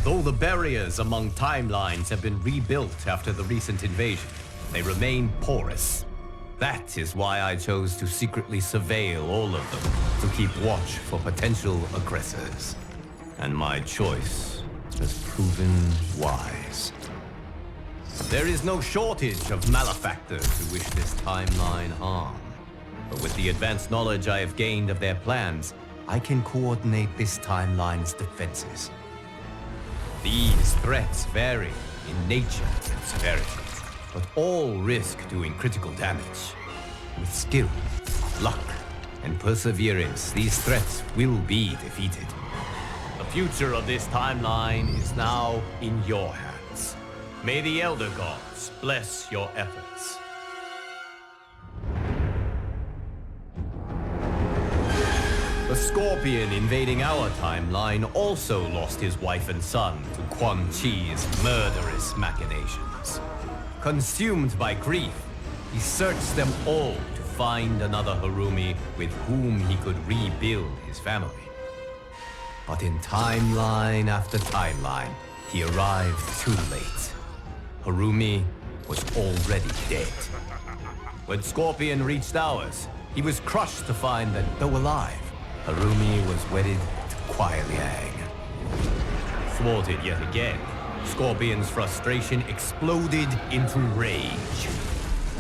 Though the barriers among timelines have been rebuilt after the recent invasion, they remain porous. That is why I chose to secretly surveil all of them, to keep watch for potential aggressors. And my choice has proven wise. There is no shortage of malefactors who wish this timeline harm. But with the advanced knowledge I have gained of their plans, I can coordinate this timeline's defenses. These threats vary in nature and severity, but all risk doing critical damage. With skill, luck, and perseverance, these threats will be defeated. The future of this timeline is now in your hands. May the Elder Gods bless your efforts. The Scorpion invading our timeline also lost his wife and son to Quan Chi's murderous machinations. Consumed by grief, he searched them all to find another Harumi with whom he could rebuild his family. But in timeline after timeline, he arrived too late. Harumi was already dead. When Scorpion reached ours, he was crushed to find that, though alive, Harumi was wedded to Kuai Liang. Thwarted yet again, Scorpion's frustration exploded into rage.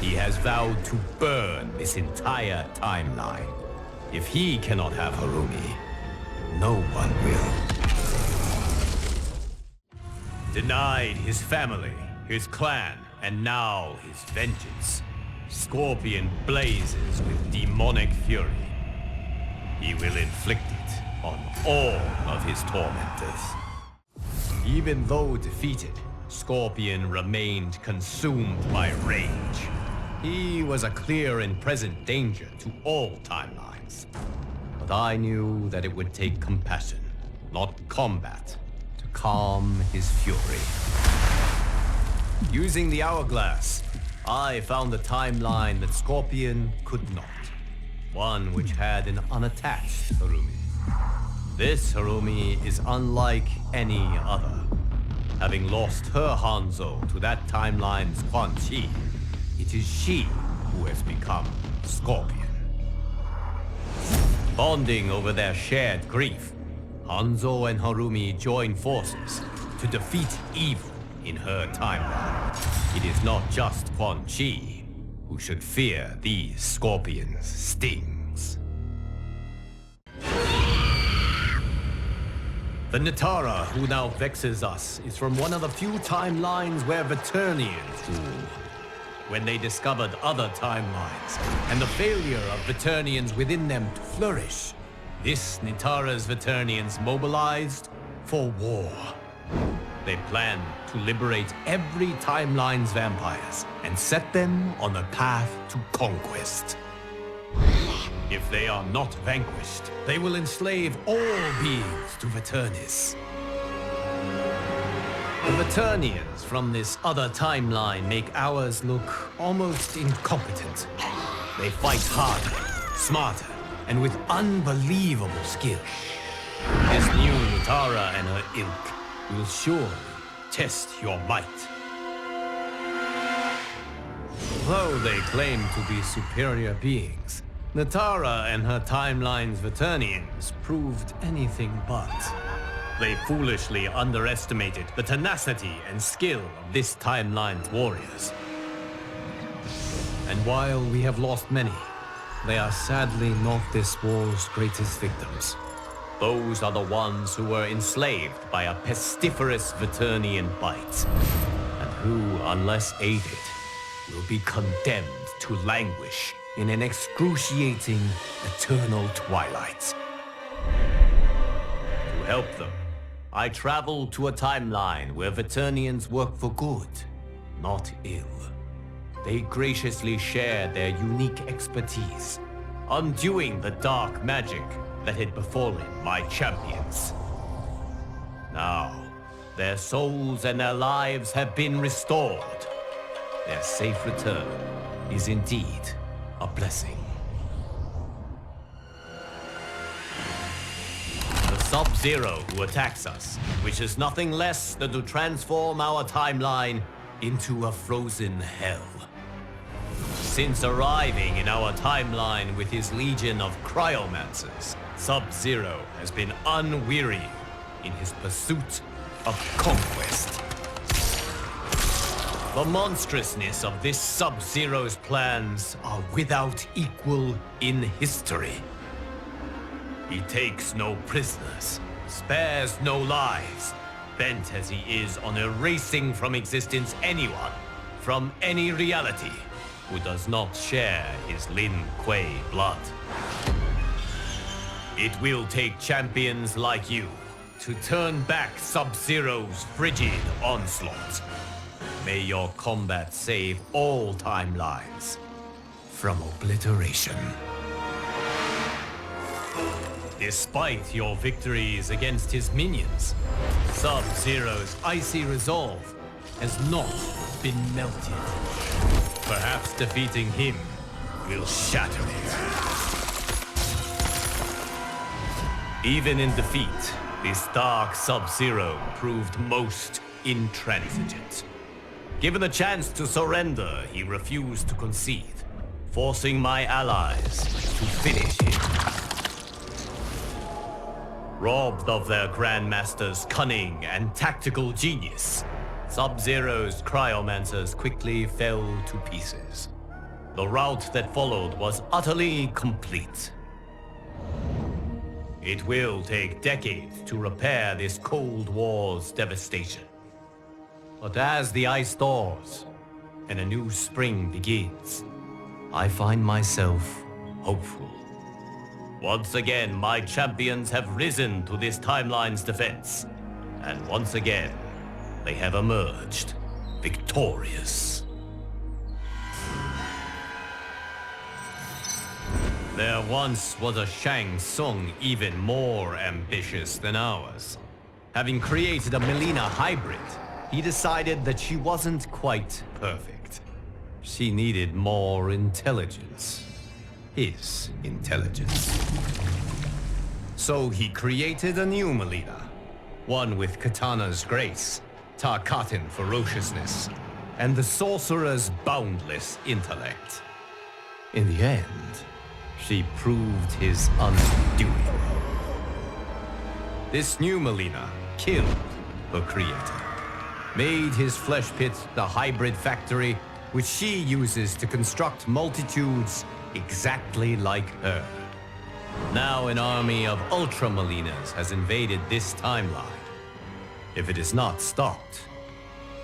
He has vowed to burn this entire timeline. If he cannot have Harumi, no one will. Denied his family, his clan, and now his vengeance, Scorpion blazes with demonic fury. He will inflict it on all of his tormentors. Even though defeated, Scorpion remained consumed by rage. He was a clear and present danger to all timelines. But I knew that it would take compassion, not combat, to calm his fury. Using the hourglass, I found a timeline that Scorpion could not. One which had an unattached Harumi. This Harumi is unlike any other. Having lost her Hanzo to that timeline's Quan Chi, it is she who has become Scorpion. Bonding over their shared grief, Hanzo and Harumi join forces to defeat evil in her timeline. It is not just Quan Chi who should fear these Scorpion's stings. The Nitara who now vexes us is from one of the few timelines where Veternians rule. When they discovered other timelines and the failure of Veternians within them to flourish, this Nitara's Veternians mobilized for war. They plan to liberate every timeline's vampires and set them on a path to conquest. If they are not vanquished, they will enslave all beings to Veternis. The Veternians from this other timeline make ours look almost incompetent. They fight harder, smarter, and with unbelievable skill. This new Nitara and her ilk will surely test your might. Though they claim to be superior beings, Nitara and her timeline's Veternians proved anything but. They foolishly underestimated the tenacity and skill of this timeline's warriors. And while we have lost many, they are sadly not this war's greatest victims. Those are the ones who were enslaved by a pestiferous Veternian bite, and who, unless aided, will be condemned to languish in an excruciating, eternal twilight. To help them, I traveled to a timeline where Veternians work for good, not ill. They graciously shared their unique expertise, undoing the dark magic that had befallen my champions. Now, their souls and their lives have been restored. Their safe return is indeed a blessing. The Sub-Zero who attacks us, which is nothing less than to transform our timeline into a frozen hell. Since arriving in our timeline with his legion of Cryomancers, Sub-Zero has been unwearying in his pursuit of conquest. The monstrousness of this Sub-Zero's plans are without equal in history. He takes no prisoners, spares no lives, bent as he is on erasing from existence anyone, from any reality, who does not share his Lin Kuei blood. It will take champions like you to turn back Sub-Zero's frigid onslaught. May your combat save all timelines from obliteration. Despite your victories against his minions, Sub-Zero's icy resolve has not been melted. Perhaps defeating him will shatter it. Even in defeat, this dark Sub-Zero proved most intransigent. Given the chance to surrender, he refused to concede, forcing my allies to finish him. Robbed of their Grandmaster's cunning and tactical genius, Sub-Zero's Cryomancers quickly fell to pieces. The rout that followed was utterly complete. It will take decades to repair this Cold War's devastation. But as the ice thaws and a new spring begins, I find myself hopeful. Once again, my champions have risen to this timeline's defense. And once again, they have emerged victorious. There once was a Shang Tsung even more ambitious than ours. Having created a Mileena hybrid, he decided that she wasn't quite perfect. She needed more intelligence. His intelligence. So he created a new Mileena. One with Katana's grace, Tarkatan ferociousness, and the sorcerer's boundless intellect. In the end, she proved his undoing. This new Mileena killed her creator, made his flesh pit the hybrid factory which she uses to construct multitudes exactly like her. Now an army of Ultra Mileenas has invaded this timeline. If it is not stopped,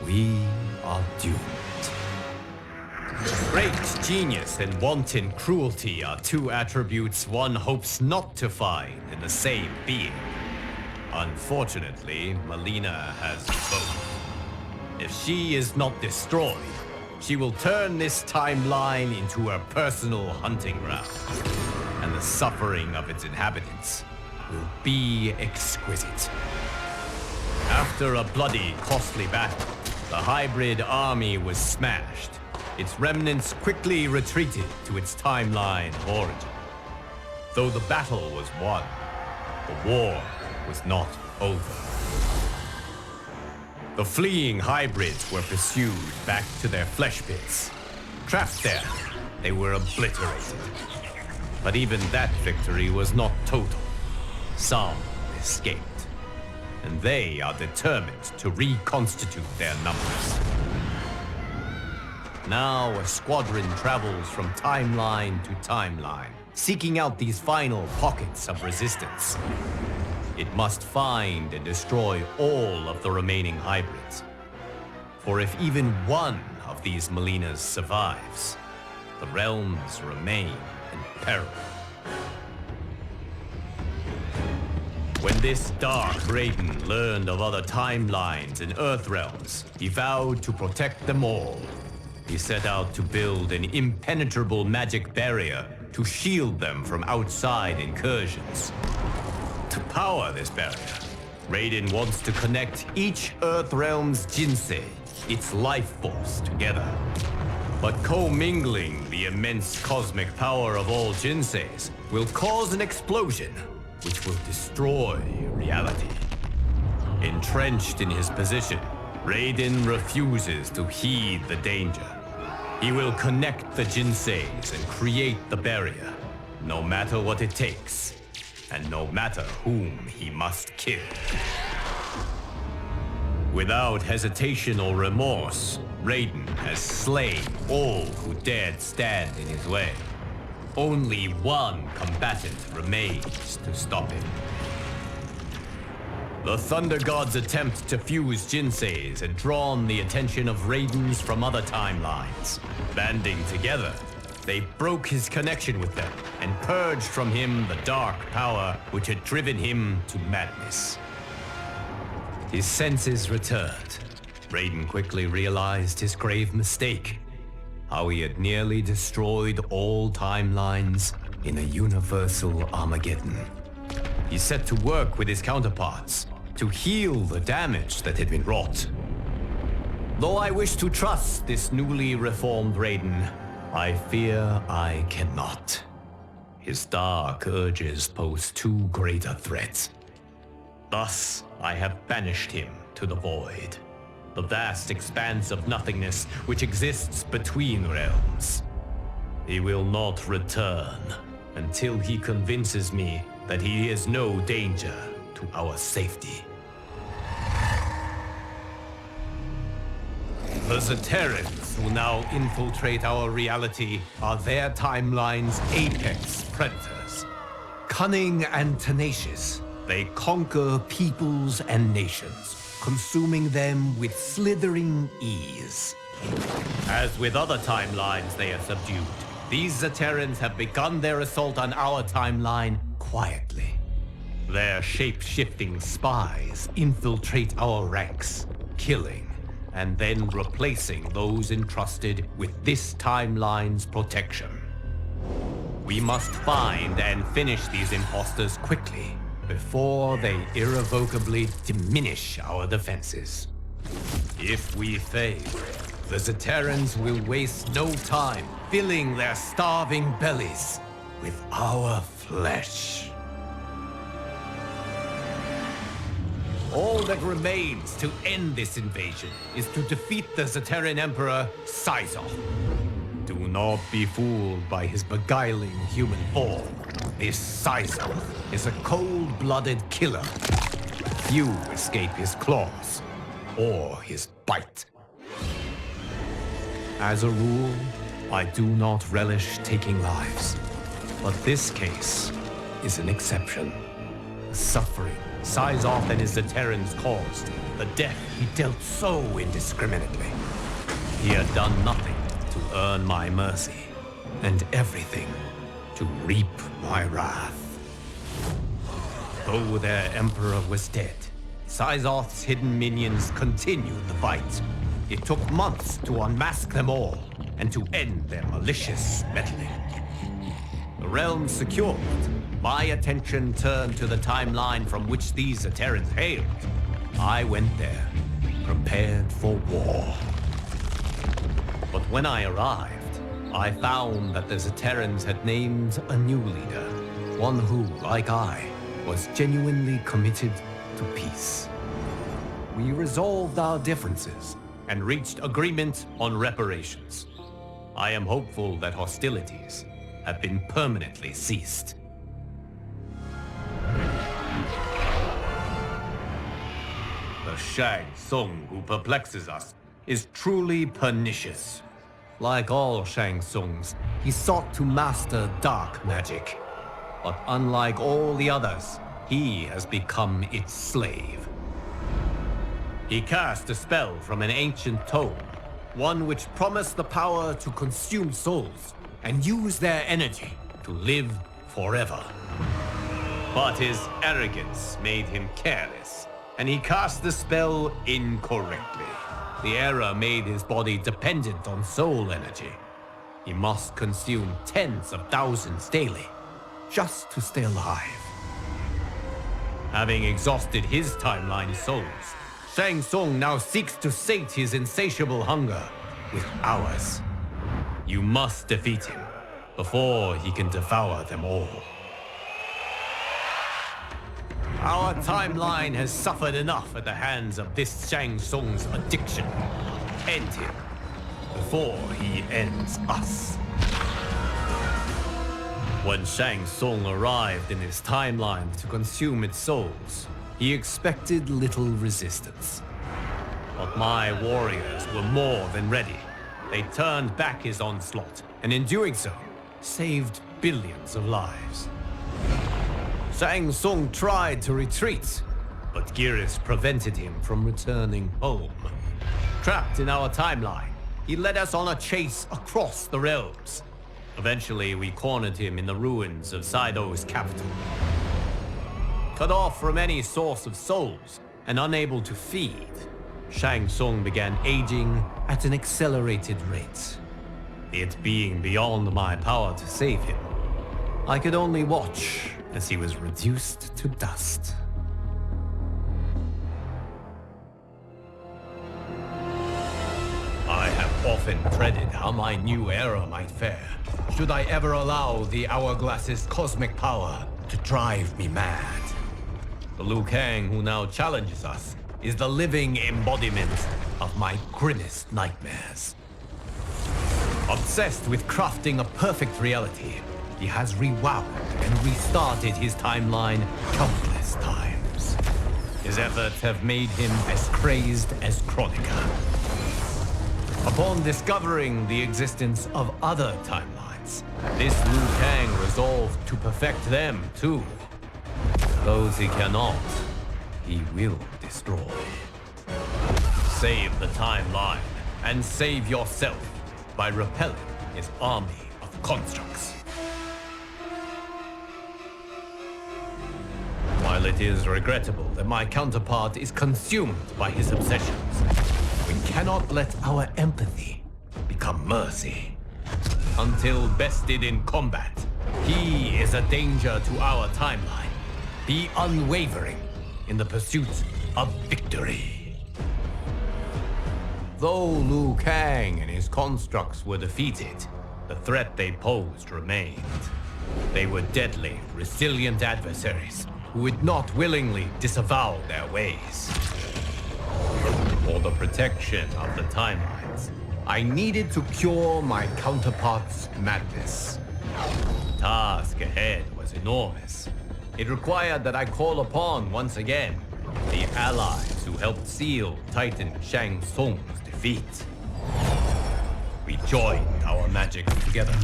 we are doomed. Great genius and wanton cruelty are two attributes one hopes not to find in the same being. Unfortunately, Mileena has both. If she is not destroyed, she will turn this timeline into her personal hunting ground, and the suffering of its inhabitants will be exquisite. After a bloody, costly battle, the hybrid army was smashed. Its remnants quickly retreated to its timeline of origin. Though the battle was won, the war was not over. The fleeing hybrids were pursued back to their flesh pits. Trapped there, they were obliterated. But even that victory was not total. Some escaped, and they are determined to reconstitute their numbers. Now a squadron travels from timeline to timeline, seeking out these final pockets of resistance. It must find and destroy all of the remaining hybrids. For if even one of these Mileenas survives, the realms remain in peril. When this dark Raiden learned of other timelines and Earth realms, he vowed to protect them all. He set out to build an impenetrable magic barrier to shield them from outside incursions. To power this barrier, Raiden wants to connect each Earth realm's Jinsei, its life force, together. But commingling the immense cosmic power of all Jinseis will cause an explosion, which will destroy reality. Entrenched in his position, Raiden refuses to heed the danger. He will connect the Jinseis and create the barrier, no matter what it takes, and no matter whom he must kill. Without hesitation or remorse, Raiden has slain all who dared stand in his way. Only one combatant remains to stop him. The Thunder God's attempt to fuse Jinseis had drawn the attention of Raidens from other timelines. Banding together, they broke his connection with them and purged from him the dark power which had driven him to madness. His senses returned. Raiden quickly realized his grave mistake, how he had nearly destroyed all timelines in a universal Armageddon. He set to work with his counterparts to heal the damage that had been wrought. Though I wish to trust this newly reformed Raiden, I fear I cannot. His dark urges pose too great a threat. Thus, I have banished him to the void, the vast expanse of nothingness which exists between realms. He will not return until he convinces me that he is no danger to our safety. The Zaterrans who now infiltrate our reality are their timeline's apex predators. Cunning and tenacious, they conquer peoples and nations, consuming them with slithering ease. As with other timelines they have subdued, these Zaterrans have begun their assault on our timeline quietly. Their shape-shifting spies infiltrate our ranks, killing and then replacing those entrusted with this timeline's protection. We must find and finish these imposters quickly before they irrevocably diminish our defenses. If we fail, the Zaterrans will waste no time filling their starving bellies with our flesh. All that remains to end this invasion is to defeat the Zaterran Emperor, Cyromancer. Do not be fooled by his beguiling human form. This Cyromancer is a cold-blooded killer. Few escape his claws or his bite. As a rule, I do not relish taking lives, but this case is an exception. The suffering Cyromancer and his Zaterrans caused, the death he dealt so indiscriminately. He had done nothing to earn my mercy, and everything to reap my wrath. Though their emperor was dead, Cyromancer's hidden minions continued the fight. It took months to unmask them all and to end their malicious meddling. The realm secured, my attention turned to the timeline from which these Zaterrans hailed. I went there, prepared for war. But when I arrived, I found that the Zaterrans had named a new leader, one who, like I, was genuinely committed to peace. We resolved our differences and reached agreement on reparations. I am hopeful that hostilities have been permanently ceased. The Tsung who perplexes us is truly pernicious. Like all Tsungs, he sought to master dark magic. But unlike all the others, he has become its slave. He cast a spell from an ancient tome, one which promised the power to consume souls and use their energy to live forever. But his arrogance made him careless, and he cast the spell incorrectly. The error made his body dependent on soul energy. He must consume tens of thousands daily, just to stay alive. Having exhausted his timeline souls, Tsung now seeks to sate his insatiable hunger with ours. You must defeat him before he can devour them all. Our timeline has suffered enough at the hands of this Shang Tsung's addiction. End him before he ends us. When Shang Tsung arrived in his timeline to consume its souls, he expected little resistance. But my warriors were more than ready. They turned back his onslaught, and in doing so, saved billions of lives. Shang Tsung tried to retreat, but Geras prevented him from returning home. Trapped in our timeline, he led us on a chase across the realms. Eventually, we cornered him in the ruins of Saido's capital. Cut off from any source of souls and unable to feed, Shang Tsung began aging at an accelerated rate. It being beyond my power to save him, I could only watch as he was reduced to dust. I have often dreaded how my new era might fare, should I ever allow the Hourglass's cosmic power to drive me mad. The Liu Kang who now challenges us is the living embodiment of my grimmest nightmares. Obsessed with crafting a perfect reality, he has rewound and restarted his timeline countless times. His efforts have made him as crazed as Chronica. Upon discovering the existence of other timelines, this Liu Kang resolved to perfect them too. Those he cannot, he will destroy. Save the timeline and save yourself by repelling his army of constructs. While it is regrettable that my counterpart is consumed by his obsessions, we cannot let our empathy become mercy. Until bested in combat, he is a danger to our timeline. Be unwavering in the pursuit of victory. Though Liu Kang and his constructs were defeated, the threat they posed remained. They were deadly, resilient adversaries who would not willingly disavow their ways. For the protection of the timelines, I needed to cure my counterpart's madness. The task ahead was enormous. It required that I call upon, once again, the allies who helped seal Titan Shang Tsung's defeat. We joined our magic together,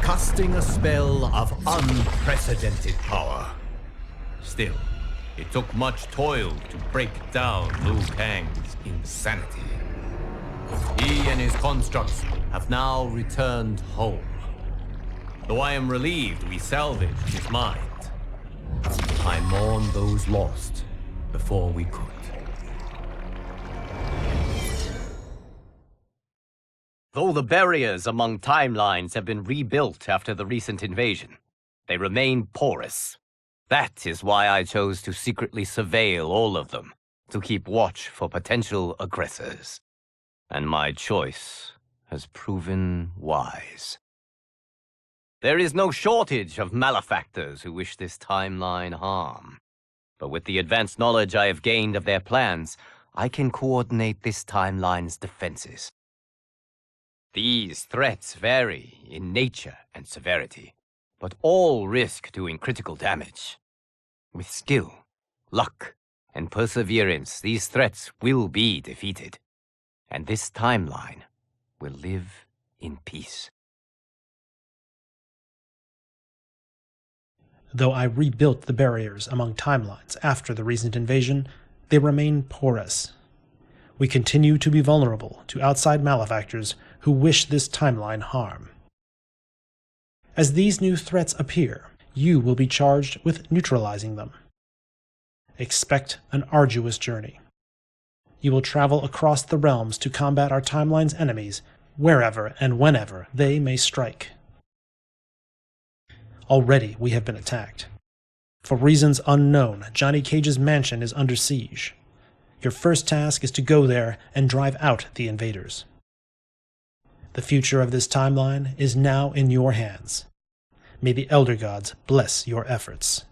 casting a spell of unprecedented power. Still, it took much toil to break down Liu Kang's insanity. He and his constructs have now returned home. Though I am relieved we salvaged his mind, I mourn those lost before we could. Though the barriers among timelines have been rebuilt after the recent invasion, they remain porous. That is why I chose to secretly surveil all of them, to keep watch for potential aggressors. And my choice has proven wise. There is no shortage of malefactors who wish this timeline harm. But with the advanced knowledge I have gained of their plans, I can coordinate this timeline's defenses. These threats vary in nature and severity, but all risk doing critical damage. With skill, luck, and perseverance, these threats will be defeated, and this timeline will live in peace. Though I rebuilt the barriers among timelines after the recent invasion, they remain porous. We continue to be vulnerable to outside malefactors who wish this timeline harm. As these new threats appear, you will be charged with neutralizing them. Expect an arduous journey. You will travel across the realms to combat our timeline's enemies wherever and whenever they may strike. Already we have been attacked. For reasons unknown, Johnny Cage's mansion is under siege. Your first task is to go there and drive out the invaders. The future of this timeline is now in your hands. May the Elder Gods bless your efforts.